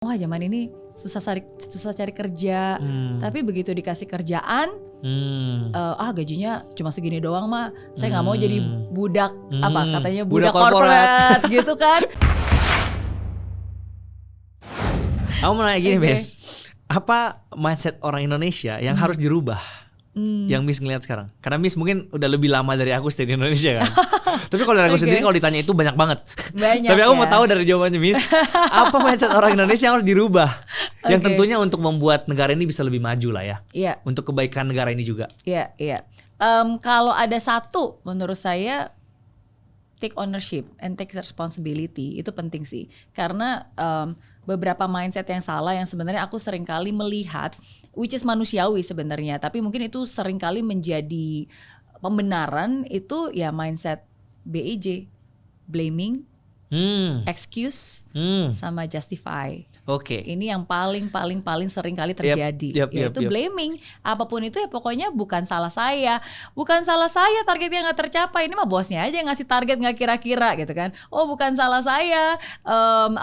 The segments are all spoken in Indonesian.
Wah, zaman ini susah cari kerja, tapi begitu dikasih kerjaan, gajinya cuma segini doang mah, saya nggak mau jadi budak, apa katanya budak korporat gitu kan. Aku mau nanya gini, Bes, apa mindset orang Indonesia yang harus dirubah? Yang Miss ngeliat sekarang, karena Miss mungkin udah lebih lama dari aku stay di Indonesia kan. Tapi kalau dari aku sendiri, kalau ditanya itu banyak banget. Tapi aku mau tahu dari jawabannya Miss, apa mindset orang Indonesia yang harus dirubah, yang tentunya untuk membuat negara ini bisa lebih maju lah ya. Iya. Untuk kebaikan negara ini juga. Iya, iya. Kalau ada satu, menurut saya take ownership and take responsibility itu penting sih, karena beberapa mindset yang salah yang sebenarnya aku seringkali melihat, which is manusiawi sebenarnya, tapi mungkin itu seringkali menjadi pembenaran, itu ya mindset BEJ, blaming, excuse, sama justify. Oke. Ini yang paling sering kali terjadi, yaitu blaming. Apapun itu ya pokoknya bukan salah saya, targetnya nggak tercapai. Ini mah bosnya aja yang ngasih target nggak kira-kira gitu kan. Oh, bukan salah saya,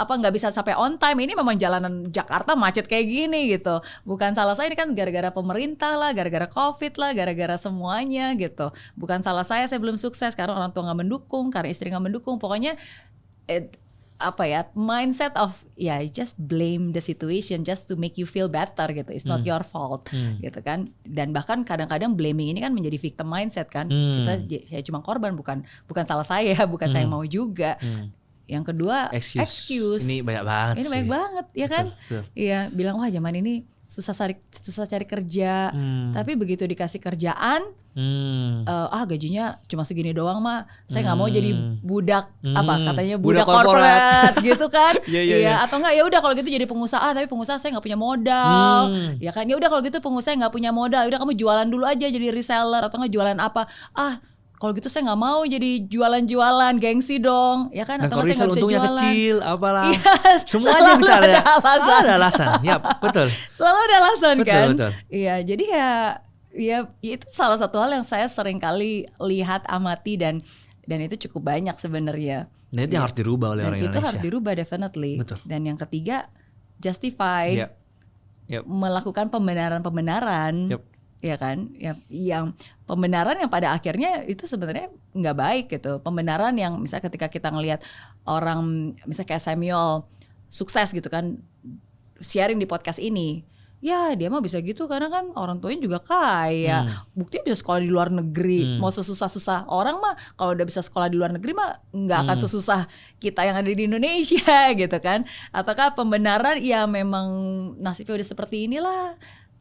nggak bisa sampai on time. Ini memang jalanan Jakarta macet kayak gini gitu. Bukan salah saya, ini kan gara-gara pemerintah lah, gara-gara COVID lah, gara-gara semuanya gitu. Bukan salah saya belum sukses karena orang tua nggak mendukung, karena istri nggak mendukung. Pokoknya mindset of just blame the situation just to make you feel better gitu. It's not your fault gitu kan. Dan bahkan kadang-kadang blaming ini kan menjadi victim mindset kan. Saya cuma korban, bukan salah saya, bukan saya mau juga. Yang kedua, excuse. Ini banyak banget sih. Ini banyak banget ya kan. Iya, bilang wah zaman ini susah cari kerja, tapi begitu dikasih kerjaan, gajinya cuma segini doang mah, saya nggak mau jadi budak, katanya budak korporat gitu kan. Iya. Atau enggak, ya udah kalau gitu jadi pengusaha, tapi pengusaha saya nggak punya modal, ya kan. Ya udah kalau gitu pengusaha nggak punya modal, udah kamu jualan dulu aja jadi reseller atau nggak jualan apa. Kalau gitu saya nggak mau jadi jualan, gengsi dong, ya kan? Dan atau kalau saya nggak bisa untungnya jualan. Kecil, apalah. Iya, semuanya bisa ada alasan. Ya, betul. Selalu ada alasan kan? Betul. Iya, jadi ya itu salah satu hal yang saya sering kali lihat, amati dan itu cukup banyak sebenarnya. Nah, itu yang harus dirubah oleh orang Indonesia. Itu harus dirubah definitely. Betul. Dan yang ketiga, justify, melakukan pembenaran. Ya kan, yang pembenaran yang pada akhirnya itu sebenarnya nggak baik gitu. Pembenaran yang misalnya ketika kita ngelihat orang misalnya kayak Samuel sukses gitu kan, sharing di podcast ini, ya dia mah bisa gitu karena kan orang tuanya juga kaya, buktinya bisa sekolah di luar negeri. Mau sesusah-susah orang mah kalau udah bisa sekolah di luar negeri mah nggak akan sesusah kita yang ada di Indonesia gitu kan. Ataukah pembenaran ya memang nasibnya udah seperti inilah,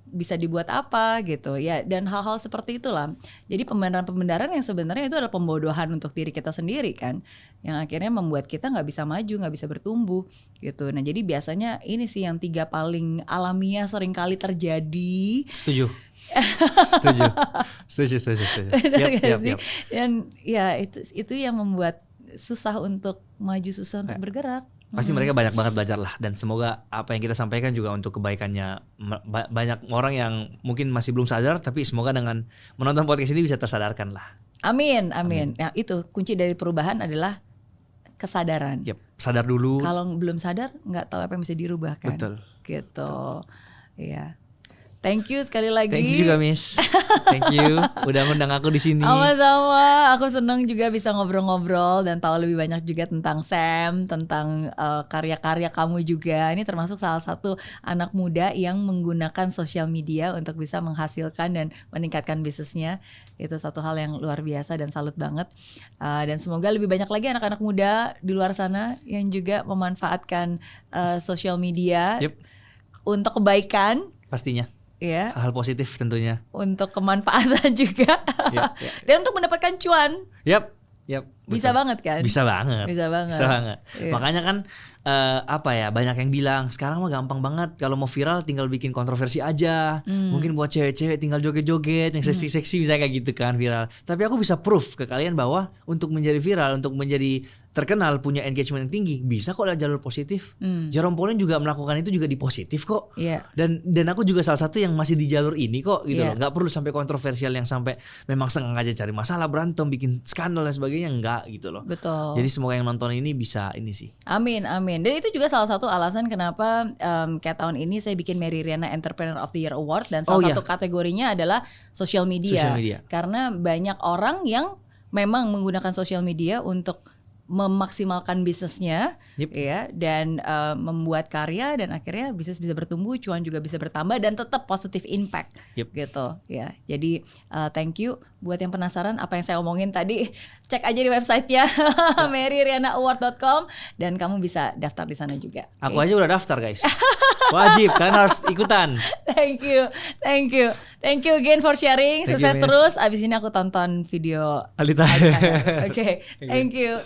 bisa dibuat apa gitu ya, dan hal-hal seperti itulah. Jadi pembenaran yang sebenarnya itu adalah pembodohan untuk diri kita sendiri kan, yang akhirnya membuat kita nggak bisa maju, nggak bisa bertumbuh gitu. Nah jadi biasanya ini sih yang 3 paling alamiah sering kali terjadi. Setuju. Yap. Dan ya itu yang membuat susah untuk maju, susah untuk bergerak. Pasti mereka banyak banget belajar lah, dan semoga apa yang kita sampaikan juga untuk kebaikannya banyak orang yang mungkin masih belum sadar, tapi semoga dengan menonton podcast ini bisa tersadarkan lah. Amin. Nah itu kunci dari perubahan adalah kesadaran. Sadar dulu. Kalau belum sadar nggak tahu apa yang bisa dirubah kan. Betul. Gitu. Iya. Thank you sekali lagi. Thank you juga Miss. Thank you udah ngundang aku di sini. Sama-sama. Aku senang juga bisa ngobrol-ngobrol dan tahu lebih banyak juga tentang Sam, tentang karya-karya kamu juga. Ini termasuk salah satu anak muda yang menggunakan sosial media untuk bisa menghasilkan dan meningkatkan bisnisnya. Itu satu hal yang luar biasa dan salut banget. Dan semoga lebih banyak lagi anak-anak muda di luar sana yang juga memanfaatkan sosial media untuk kebaikan. Pastinya. Ya. Hal positif tentunya. Untuk kemanfaatan juga. Dan untuk mendapatkan cuan. Bisa banget kan? Bisa banget. Makanya kan banyak yang bilang sekarang mah gampang banget, kalau mau viral tinggal bikin kontroversi aja. Mungkin buat cewek-cewek tinggal joget-joget yang seksi-seksi misalnya kayak gitu kan viral. Tapi aku bisa proof ke kalian bahwa untuk menjadi viral, untuk menjadi terkenal, punya engagement yang tinggi, bisa kok ada jalur positif. Jerome Pauline juga melakukan itu juga di positif kok. Dan aku juga salah satu yang masih di jalur ini kok gitu loh. Nggak perlu sampai kontroversial yang sampai memang sengaja cari masalah, berantem, bikin skandal dan sebagainya, enggak gitu loh. Betul. Jadi semoga yang nonton ini bisa ini sih. Amin. Dan itu juga salah satu alasan kenapa kayak tahun ini saya bikin Mary Riana Entrepreneur of the Year Award, dan salah satu kategorinya adalah social media. Karena banyak orang yang memang menggunakan social media untuk memaksimalkan bisnisnya, ya, dan membuat karya, dan akhirnya bisnis bisa bertumbuh, cuan juga bisa bertambah, dan tetap positive impact, gitu, ya. Jadi thank you buat yang penasaran apa yang saya omongin tadi, cek aja di websitenya maryrianaaward.com, dan kamu bisa daftar di sana juga. Aku aja udah daftar guys, wajib, kalian harus ikutan. Thank you again for sharing. Sukses terus. Abis ini aku tonton video Alita. Oke, thank you.